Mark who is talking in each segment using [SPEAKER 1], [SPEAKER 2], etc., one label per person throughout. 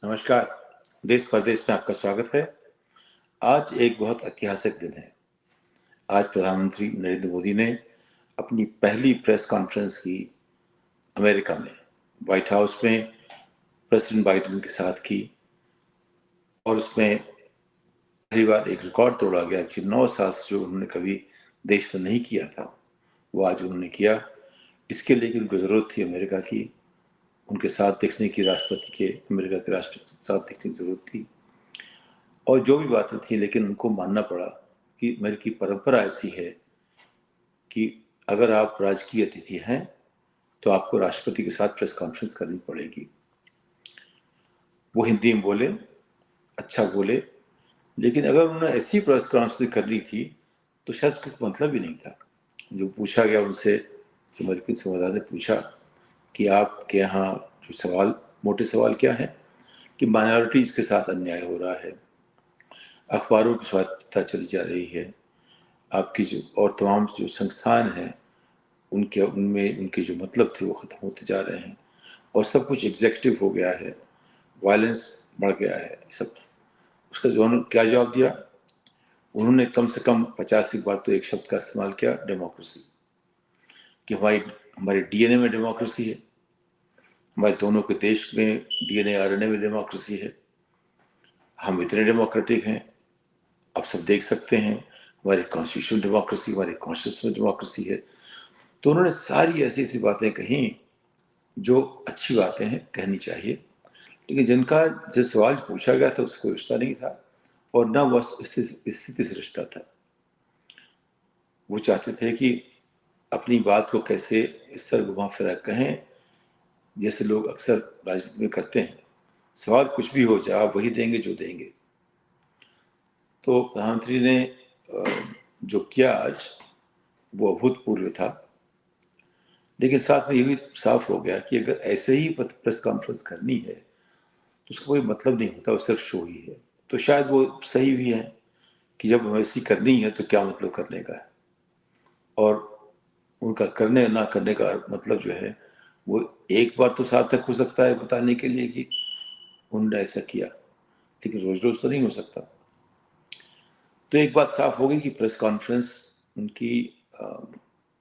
[SPEAKER 1] नमस्कार। देश परदेश में आपका स्वागत है। आज एक बहुत ऐतिहासिक दिन है। आज प्रधानमंत्री नरेंद्र मोदी ने अपनी पहली प्रेस कॉन्फ्रेंस की अमेरिका में, व्हाइट हाउस में प्रेसिडेंट बाइडेन के साथ की, और उसमें पहली बार एक रिकॉर्ड तोड़ा गया कि 9 साल से जो उन्होंने कभी देश में नहीं किया था वो आज उन्होंने किया। इसके लिए उनको ज़रूरत थी अमेरिका की, उनके साथ देखने की, राष्ट्रपति के, अमेरिका के राष्ट्रपति के साथ देखने की ज़रूरत थी। और जो भी बातें थी, लेकिन उनको मानना पड़ा कि अमेरिकी परंपरा ऐसी है कि अगर आप राजकीय अतिथि हैं तो आपको राष्ट्रपति के साथ प्रेस कॉन्फ्रेंस करनी पड़ेगी। वो हिंदी में बोले, अच्छा बोले, लेकिन अगर उन्होंने ऐसी प्रेस कॉन्फ्रेंस कर ली थी तो शायद उसका मतलब ही नहीं था। जो पूछा गया उनसे, जो अमेरिकन संवाददाता ने पूछा कि आपके यहाँ जो सवाल, मोटे सवाल क्या है कि माइनॉरिटीज़ के साथ अन्याय हो रहा है, अखबारों की स्वायत्तता चली जा रही है, आपकी जो और तमाम जो संस्थान हैं उनमें उनके जो मतलब थे वो ख़त्म होते जा रहे हैं, और सब कुछ एग्जेक्टिव हो गया है, वायलेंस बढ़ गया है, सब। उसका जो उन्होंने क्या जवाब दिया, उन्होंने कम से कम 50 बार तो एक शब्द का इस्तेमाल किया, डेमोक्रेसी, कि हमारे डीएनए में डेमोक्रेसी है, हमारे दोनों के देश में डीएनए आरएनए में डेमोक्रेसी है, हम इतने डेमोक्रेटिक हैं, आप सब देख सकते हैं, हमारी कॉन्स्टिट्यूशन डेमोक्रेसी, हमारी कॉन्स्टिट्यूशन डेमोक्रेसी है। तो उन्होंने सारी ऐसी ऐसी बातें कही जो अच्छी बातें हैं, कहनी चाहिए, लेकिन जिनका जिस सवाल पूछा गया था उसको रिश्ता नहीं था, और ना वह स्थिति से रिश्ता था। वो चाहते थे कि अपनी बात को कैसे इस तरह घुमा फिरा कहें जैसे लोग अक्सर राजनीति में करते हैं, सवाल कुछ भी हो जाए आप वही देंगे जो देंगे। तो प्रधानमंत्री ने जो किया आज वो अभूतपूर्व था, लेकिन साथ में ये भी साफ हो गया कि अगर ऐसे ही प्रेस कॉन्फ्रेंस करनी है तो उसका कोई मतलब नहीं होता, वो सिर्फ शो ही है। तो शायद वो सही भी है कि जब ऐसी करनी है तो क्या मतलब करने का है, और उनका करने ना करने का मतलब जो है वो एक बार तो सार्थक हो सकता है बताने के लिए कि उन्होंने ऐसा किया, लेकिन रोज रोज तो नहीं हो सकता। तो एक बात साफ हो गई कि प्रेस कॉन्फ्रेंस उनकी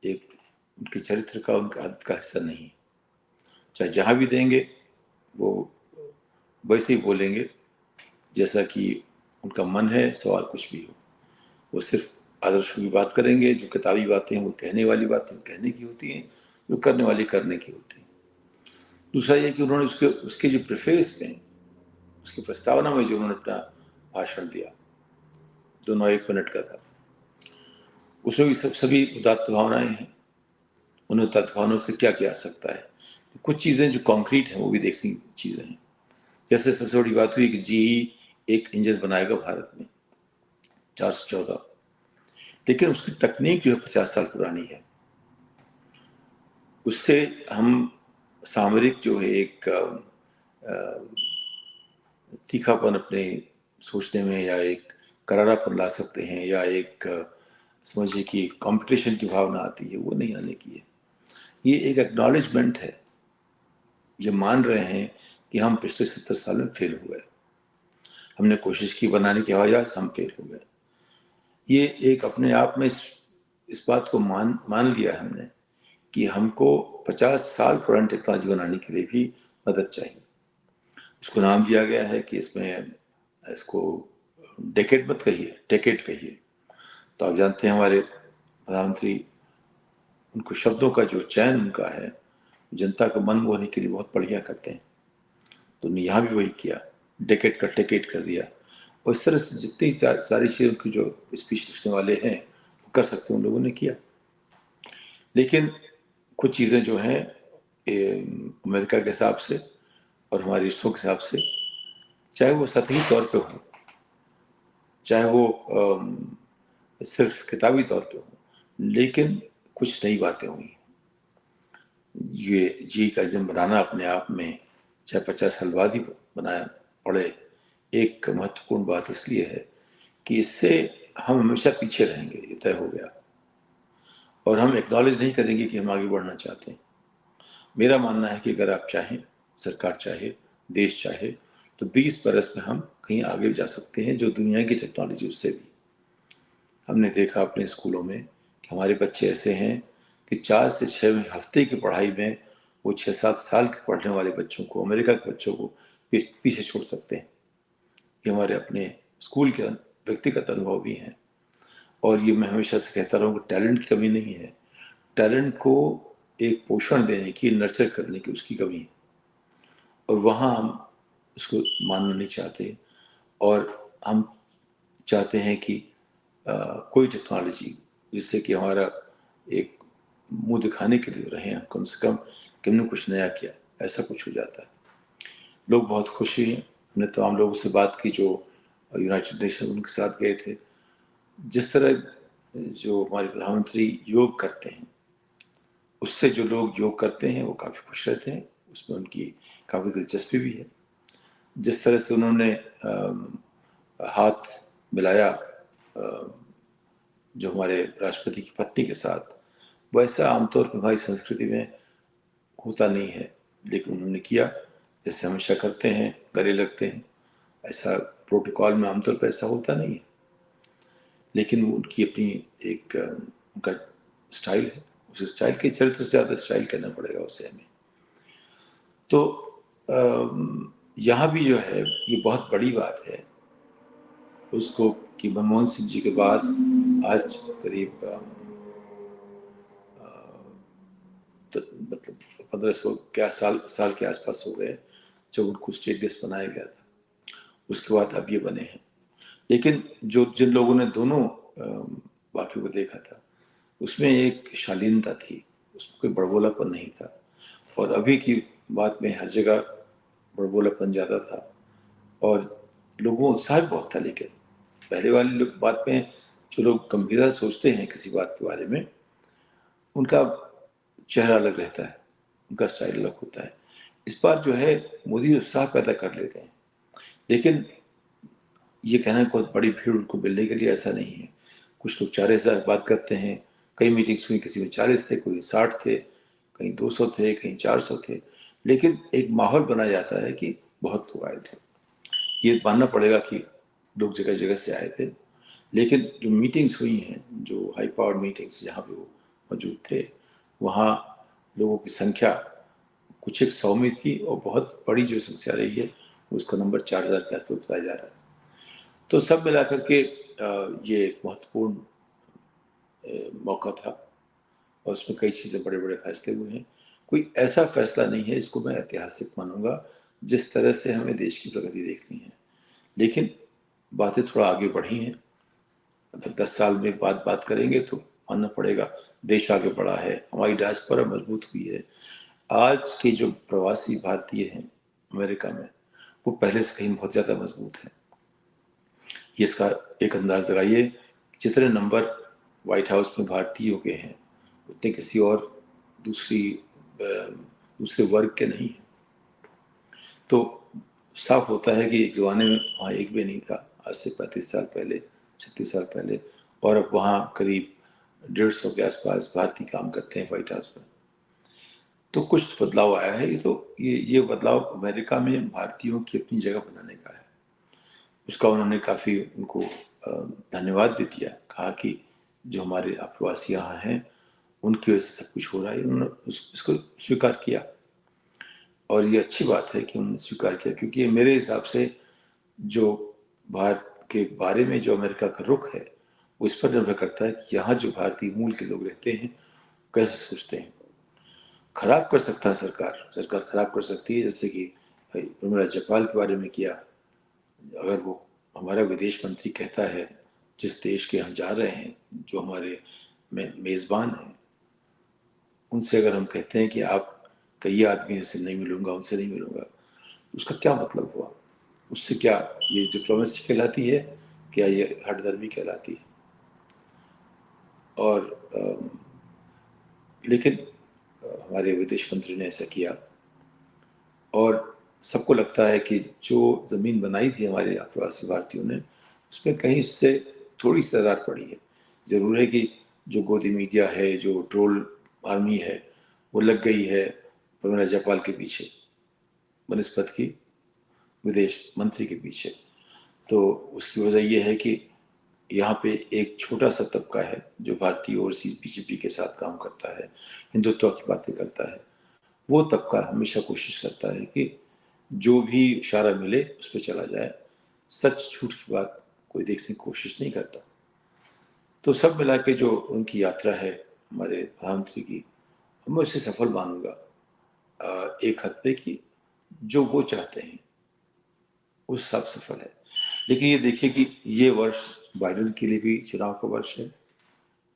[SPEAKER 1] एक उनके चरित्र का, उनका आदत का हिस्सा नहीं है। चाहे जहां भी देंगे वो वैसे ही बोलेंगे जैसा कि उनका मन है, सवाल कुछ भी हो। वो सिर्फ आदर्शों की बात करेंगे, जो किताबी बातें वो कहने वाली बातें कहने की होती हैं, जो करने वाली करने की होती हैं। दूसरा ये कि उन्होंने उसके उसके जो प्रेफेस में, उसकी प्रस्तावना में जो उन्होंने अपना भाषण दिया, दोनों 1 मिनट का था, उसमें भी सभी उदात्त भावनाएं हैं। उन्हें उदात्त भावनाओं से क्या किया जा सकता है, कुछ चीज़ें जो कॉन्क्रीट हैं वो भी देखने की चीज़ें हैं। जैसे सबसे बड़ी बात हुई कि जीई एक इंजन बनाएगा भारत में, 414, लेकिन उसकी तकनीक जो है 50 साल पुरानी है। उससे हम सामरिक जो है एक तीखापन अपने सोचने में, या एक करारापन ला सकते हैं, या एक समझिए कि कंपटीशन की भावना आती है, वो नहीं आने की है। ये एक एक्नॉलेजमेंट है, जो मान रहे हैं कि हम पिछले 70 साल में फेल हो गए, हमने कोशिश की बनाने की हवाई जहाज, हम फेल हो गए। ये एक अपने आप में इस बात को मान लिया हमने कि हमको 50 साल पुरानी टेक्नोलॉजी बनाने के लिए भी मदद चाहिए। इसको नाम दिया गया है कि इसमें, इसको डेकेड मत कहिए, डेकेड कहिए। तो आप जानते हैं हमारे प्रधानमंत्री, उनको शब्दों का जो चयन उनका है, जनता का मन मोहने के लिए बहुत बढ़िया करते हैं। तो उन्होंने यहाँ भी वही किया, डेकेड का टेकेड कर दिया। और इस तरह से जितनी सारी चीज़ें उनकी जो स्पीच लिखने वाले हैं वो कर सकते हैं, उन लोगों ने किया। लेकिन कुछ चीज़ें जो हैं अमेरिका के हिसाब से और हमारे रिश्तों के हिसाब से, चाहे वो सतही तौर पे हो, चाहे वो सिर्फ किताबी तौर पे हो, लेकिन कुछ नई बातें हुई। ये जी का जन्म बनाना अपने आप में, चाहे 50 साल बाद ही बनाया पड़े, एक महत्वपूर्ण बात इसलिए है कि इससे हम हमेशा पीछे रहेंगे, ये तय हो गया, और हम एक्नॉलेज नहीं करेंगे कि हम आगे बढ़ना चाहते हैं। मेरा मानना है कि अगर आप चाहें, सरकार चाहे, देश चाहे, तो 20 बरस में हम कहीं आगे जा सकते हैं, जो दुनिया की टेक्नोलॉजी उससे भी। हमने देखा अपने स्कूलों में कि हमारे बच्चे ऐसे हैं कि 4 से 6 हफ्ते की पढ़ाई में वो 6-7 साल के पढ़ने वाले बच्चों को, अमेरिका के बच्चों को पीछे छोड़ सकते हैं। ये हमारे अपने स्कूल के व्यक्तिगत अनुभव भी हैं। और ये मैं हमेशा से कहता रहा हूँ कि टैलेंट की कमी नहीं है, टैलेंट को एक पोषण देने की, नर्चर करने की उसकी कमी है, और वहाँ हम उसको मानना नहीं चाहते। और हम चाहते हैं कि कोई टेक्नोलॉजी जिससे कि हमारा एक मुंह दिखाने के लिए रहे, कम से कम कि हमने कुछ नया किया, ऐसा कुछ हो जाता है। लोग बहुत खुश हैं। हमने तमाम लोगों से बात की जो यूनाइटेड नेशन उनके साथ गए थे। जिस तरह जो हमारे प्रधानमंत्री योग करते हैं, उससे जो लोग योग करते हैं वो काफ़ी खुश रहते हैं, उसमें उनकी काफ़ी दिलचस्पी भी है। जिस तरह से उन्होंने हाथ मिलाया जो हमारे राष्ट्रपति की पत्नी के साथ, वैसा आमतौर पर हमारी संस्कृति में होता नहीं है, लेकिन उन्होंने किया। जैसे हमेशा करते हैं, गले लगते हैं, ऐसा प्रोटोकॉल में आमतौर पर ऐसा होता नहीं है, लेकिन उनकी अपनी एक उनका स्टाइल है। उस स्टाइल के चरित्र से ज़्यादा स्टाइल कहना पड़ेगा उसे हमें। तो यहाँ भी जो है ये बहुत बड़ी बात है उसको कि मनमोहन सिंह जी के बाद आज करीब मतलब 1500 क्या साल के आसपास हो गए जब उनको स्टेट गेस्ट बनाया गया था। उसके बाद अब ये बने हैं। लेकिन जिन लोगों ने दोनों वाक्यों को देखा था, उसमें एक शालीनता थी, उसमें कोई बड़बोलापन नहीं था। और अभी की बात में हर जगह बड़बोलापन ज़्यादा था और लोगों को उत्साह बहुत था। लेकिन पहले वाली बात में जो लोग गंभीरता सोचते हैं किसी बात के बारे में, उनका चेहरा अलग रहता है, उनका स्टाइल अलग होता है। इस बार जो है मोदी उत्साह पैदा कर लेते हैं, लेकिन ये कहना बहुत बड़ी भीड़ उनको मिलने के लिए ऐसा नहीं है। कुछ लोग 4,000 बात करते हैं, कई मीटिंग्स में किसी में 40 थे, कोई 60 थे, कहीं 200 थे, कहीं 400 थे, लेकिन एक माहौल बना जाता है कि बहुत लोग आए थे। ये मानना पड़ेगा कि लोग जगह जगह से आए थे। लेकिन जो मीटिंग्स हुई हैं, जो हाई पावर मीटिंग्स जहाँ पे वो मौजूद थे, वहाँ लोगों की संख्या कुछ एक 100 में थी, और बहुत बड़ी जो संख्या रही है उसका नंबर 4,000 के आसपास बताया जा रहा है। तो सब मिलाकर के ये एक महत्वपूर्ण मौका था, और उसमें कई चीज़ें, बड़े बड़े फैसले हुए हैं। कोई ऐसा फैसला नहीं है इसको मैं ऐतिहासिक मानूंगा जिस तरह से हमें देश की प्रगति देखनी है, लेकिन बातें थोड़ा आगे बढ़ी हैं। अगर 10 साल में बात करेंगे तो मानना पड़ेगा देश आगे बढ़ा है, हमारी डायस्पोरा मजबूत हुई है। आज के जो प्रवासी भारतीय हैं अमेरिका में, वो पहले से कहीं बहुत ज़्यादा मजबूत हैं। ये इसका एक अंदाज लगाइए, जितने नंबर व्हाइट हाउस में भारतीयों के हैं उतने किसी और दूसरे वर्ग के नहीं हैं। तो साफ होता है कि एक ज़माने में वहाँ एक भी नहीं था, आज से 35 साल पहले, 36 साल पहले, और अब वहाँ करीब 150 के आसपास भारतीय काम करते हैं व्हाइट हाउस में। तो कुछ बदलाव आया है। ये बदलाव अमेरिका में भारतीयों की अपनी जगह बनाने का है। उसका उन्होंने काफ़ी उनको धन्यवाद भी दिया, कहा कि जो हमारे प्रवासी यहाँ हैं उनकी वजह से सब कुछ हो रहा है। उन्होंने इसको स्वीकार किया, और ये अच्छी बात है कि उन्होंने स्वीकार किया, क्योंकि ये मेरे हिसाब से जो भारत के बारे में जो अमेरिका का रुख है वो इस पर निर्भर करता है कि यहाँ जो भारतीय मूल के लोग रहते हैं कैसे सोचते हैं। खराब कर सकता है सरकार खराब कर सकती है, जैसे कि प्रमिला जयपाल के बारे में किया। अगर वो हमारा विदेश मंत्री कहता है जिस देश के यहाँ जा रहे हैं, जो हमारे मेज़बान हैं, उनसे अगर हम कहते हैं कि आप कई आदमी से नहीं मिलूंगा, उनसे नहीं मिलूंगा, तो उसका क्या मतलब हुआ? उससे क्या ये डिप्लोमेसी कहलाती है, क्या ये हठधर्मी कहलाती है? और लेकिन हमारे विदेश मंत्री ने ऐसा किया, और सबको लगता है कि जो ज़मीन बनाई थी हमारे प्रवासी भारतीयों ने, उसमें कहीं उससे थोड़ी सी दरार पड़ी है। ज़रूर है कि जो गोदी मीडिया है, जो ट्रोल आर्मी है, वो लग गई है प्रमिला जयपाल के पीछे बनस्पत की, विदेश मंत्री के पीछे। तो उसकी वजह यह है कि यहाँ पे एक छोटा सा तबका है जो भारतीय ओवरसीज बीजेपी के साथ काम करता है, हिंदुत्व की बातें करता है। वो तबका हमेशा कोशिश करता है कि जो भी इशारा मिले उस पर चला जाए, सच झूठ की बात कोई देखने की कोशिश नहीं करता। तो सब मिला के जो उनकी यात्रा है हमारे प्रधानमंत्री की, मैं उसे सफल मानूंगा एक हद पे कि जो वो चाहते हैं उस सब सफल है। लेकिन ये देखिए कि ये वर्ष बाइडेन के लिए भी चुनाव का वर्ष है,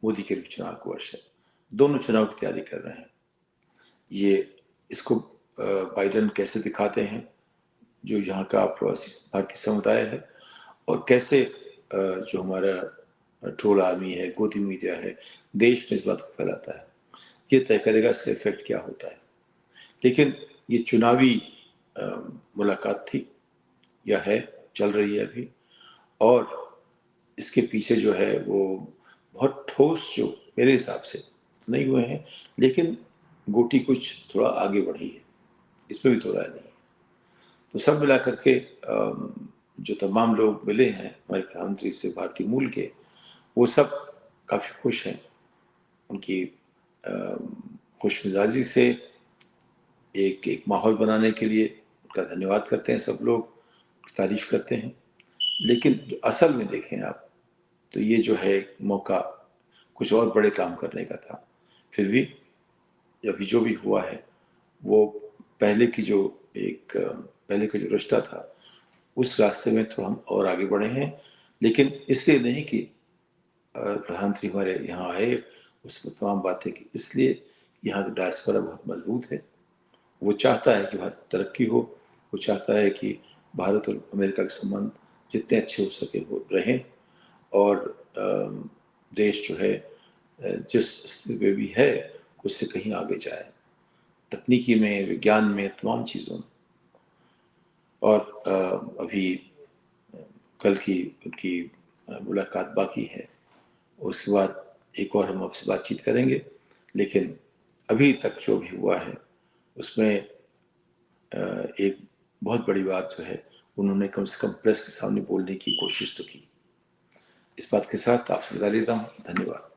[SPEAKER 1] मोदी के लिए चुनाव का वर्ष है। दोनों चुनाव की तैयारी कर रहे हैं। ये इसको बाइडेन कैसे दिखाते हैं, जो यहाँ का प्रवासी भारतीय समुदाय है, और कैसे जो हमारा ट्रोल आर्मी है, गोदी मीडिया है, देश में इस बात को फैलाता है, ये तय करेगा इसका इफेक्ट क्या होता है। लेकिन ये चुनावी मुलाकात थी या है, चल रही है अभी, और इसके पीछे जो है वो बहुत ठोस, जो मेरे हिसाब से नहीं हुए हैं, लेकिन गोटी कुछ थोड़ा आगे बढ़ी है, इसमें भी थोड़ा नहीं है। तो सब मिला करके जो तमाम लोग मिले हैं हमारे प्रधानमंत्री से भारतीय मूल के, वो सब काफ़ी खुश हैं। उनकी खुश मिजाजी से एक माहौल बनाने के लिए उनका धन्यवाद करते हैं, सब लोग तारीफ करते हैं। लेकिन जो असल में देखें आप, तो ये जो है मौका कुछ और बड़े काम करने का था। फिर भी अभी जो भी हुआ है वो पहले का जो रास्ता था उस रास्ते में तो हम और आगे बढ़े हैं। लेकिन इसलिए नहीं कि प्रधानमंत्री हमारे यहाँ आए उस तमाम बातें की, इसलिए यहाँ का डायस्पोरा बहुत मजबूत है। वो चाहता है कि भारत तरक्की हो, वो चाहता है कि भारत और अमेरिका के संबंध जितने अच्छे हो सके वो रहें, और देश जो है जिस स्थिति में भी है उससे कहीं आगे जाए, तकनीकी में, विज्ञान में, तमाम चीज़ों में। और अभी कल की उनकी मुलाकात बाकी है, उसके बाद एक और हम आपसे बातचीत करेंगे। लेकिन अभी तक जो भी हुआ है उसमें एक बहुत बड़ी बात जो है, उन्होंने कम से कम प्रेस के सामने बोलने की कोशिश तो की। इस बात के साथ आपसे विदा लेता हूँ। धन्यवाद।